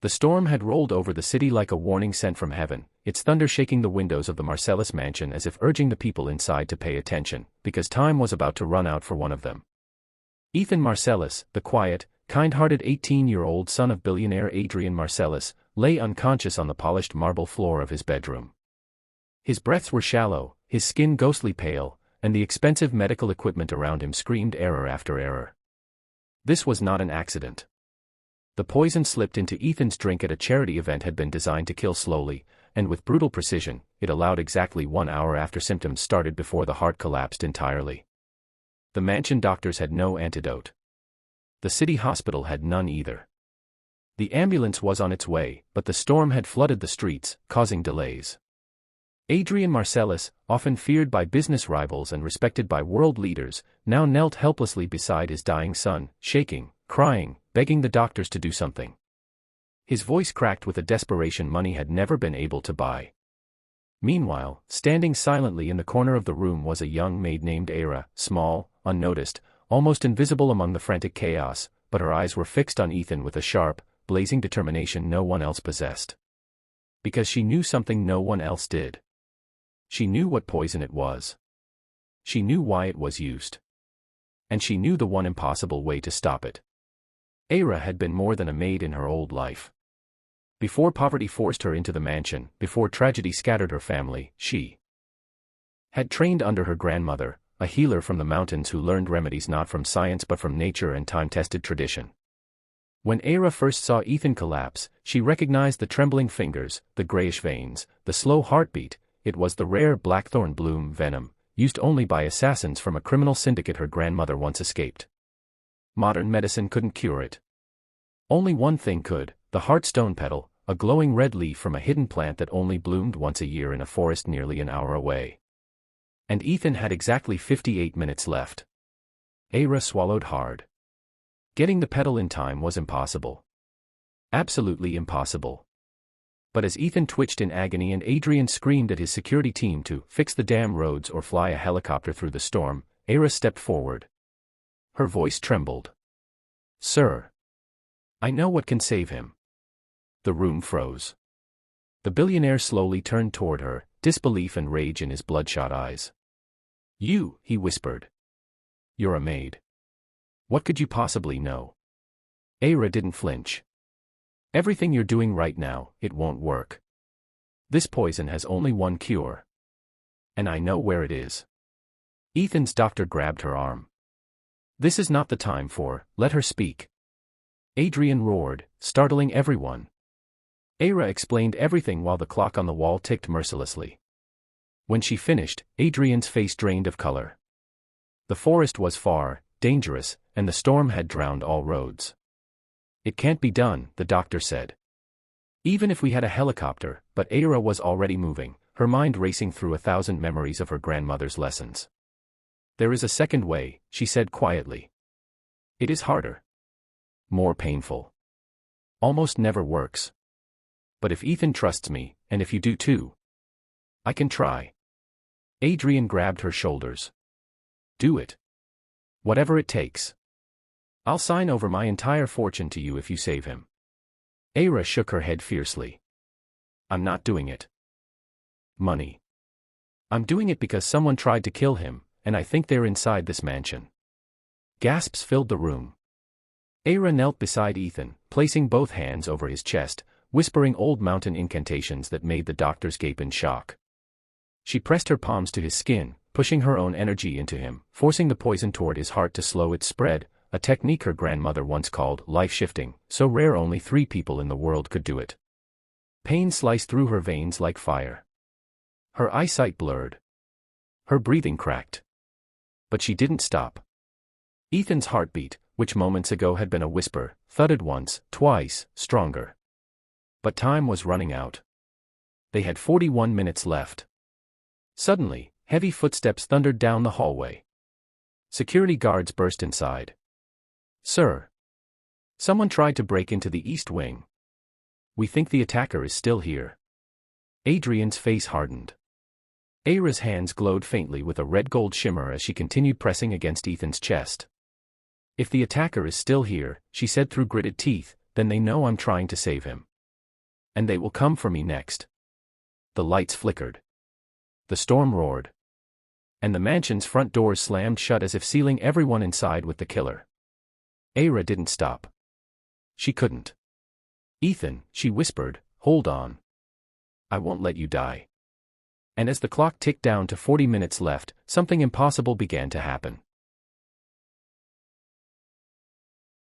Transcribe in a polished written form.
The storm had rolled over the city like a warning sent from heaven, its thunder shaking the windows of the Marcellus mansion as if urging the people inside to pay attention, because time was about to run out for one of them. Ethan Marcellus, the quiet, kind-hearted 18-year-old son of billionaire Adrian Marcellus, lay unconscious on the polished marble floor of his bedroom. His breaths were shallow, his skin ghostly pale, and the expensive medical equipment around him screamed error after error. This was not an accident. The poison slipped into Ethan's drink at a charity event had been designed to kill slowly, and with brutal precision, it allowed exactly 1 hour after symptoms started before the heart collapsed entirely. The mansion doctors had no antidote. The city hospital had none either. The ambulance was on its way, but the storm had flooded the streets, causing delays. Adrian Marcellus, often feared by business rivals and respected by world leaders, now knelt helplessly beside his dying son, shaking, crying, begging the doctors to do something. His voice cracked with a desperation money had never been able to buy. Meanwhile, standing silently in the corner of the room was a young maid named Era, small, unnoticed, almost invisible among the frantic chaos, but her eyes were fixed on Ethan with a sharp, blazing determination no one else possessed. Because she knew something no one else did. She knew what poison it was. She knew why it was used. And she knew the one impossible way to stop it. Era had been more than a maid in her old life. Before poverty forced her into the mansion, before tragedy scattered her family, she had trained under her grandmother, a healer from the mountains who learned remedies not from science but from nature and time-tested tradition. When Era first saw Ethan collapse, she recognized the trembling fingers, the grayish veins, the slow heartbeat. It was the rare blackthorn bloom venom, used only by assassins from a criminal syndicate her grandmother once escaped. Modern medicine couldn't cure it. Only one thing could, the heartstone petal, a glowing red leaf from a hidden plant that only bloomed once a year in a forest nearly an hour away. And Ethan had exactly 58 minutes left. Era swallowed hard. Getting the petal in time was impossible. Absolutely impossible. But as Ethan twitched in agony and Adrian screamed at his security team to fix the damn roads or fly a helicopter through the storm, Era stepped forward. Her voice trembled. "Sir. I know what can save him." The room froze. The billionaire slowly turned toward her, disbelief and rage in his bloodshot eyes. "You," he whispered. "You're a maid. What could you possibly know?" Era didn't flinch. "Everything you're doing right now, it won't work. This poison has only one cure. And I know where it is." Ethan's doctor grabbed her arm. "This is not the time for, let her speak." Adrian roared, startling everyone. Era explained everything while the clock on the wall ticked mercilessly. When she finished, Adrian's face drained of color. The forest was far, dangerous, and the storm had drowned all roads. "It can't be done," the doctor said. "Even if we had a helicopter," but Era was already moving, her mind racing through 1,000 memories of her grandmother's lessons. "There is a second way," she said quietly. "It is harder. More painful. Almost never works. But if Ethan trusts me, and if you do too, I can try." Adrian grabbed her shoulders. "Do it. Whatever it takes. I'll sign over my entire fortune to you if you save him." Era shook her head fiercely. "I'm not doing it. Money. I'm doing it because someone tried to kill him, and I think they're inside this mansion." Gasps filled the room. Era knelt beside Ethan, placing both hands over his chest, whispering old mountain incantations that made the doctors gape in shock. She pressed her palms to his skin, pushing her own energy into him, forcing the poison toward his heart to slow its spread, a technique her grandmother once called life-shifting, so rare only 3 people in the world could do it. Pain sliced through her veins like fire. Her eyesight blurred. Her breathing cracked. But she didn't stop. Ethan's heartbeat, which moments ago had been a whisper, thudded once, twice, stronger. But time was running out. They had 41 minutes left. Suddenly, heavy footsteps thundered down the hallway. Security guards burst inside. "Sir. Someone tried to break into the East Wing. We think the attacker is still here." Adrian's face hardened. Era's hands glowed faintly with a red-gold shimmer as she continued pressing against Ethan's chest. "If the attacker is still here," she said through gritted teeth, "then they know I'm trying to save him." And they will come for me next. The lights flickered. The storm roared. And the mansion's front doors slammed shut as if sealing everyone inside with the killer. Aira didn't stop. She couldn't. Ethan, she whispered, hold on. I won't let you die. And as the clock ticked down to 40 minutes left, something impossible began to happen.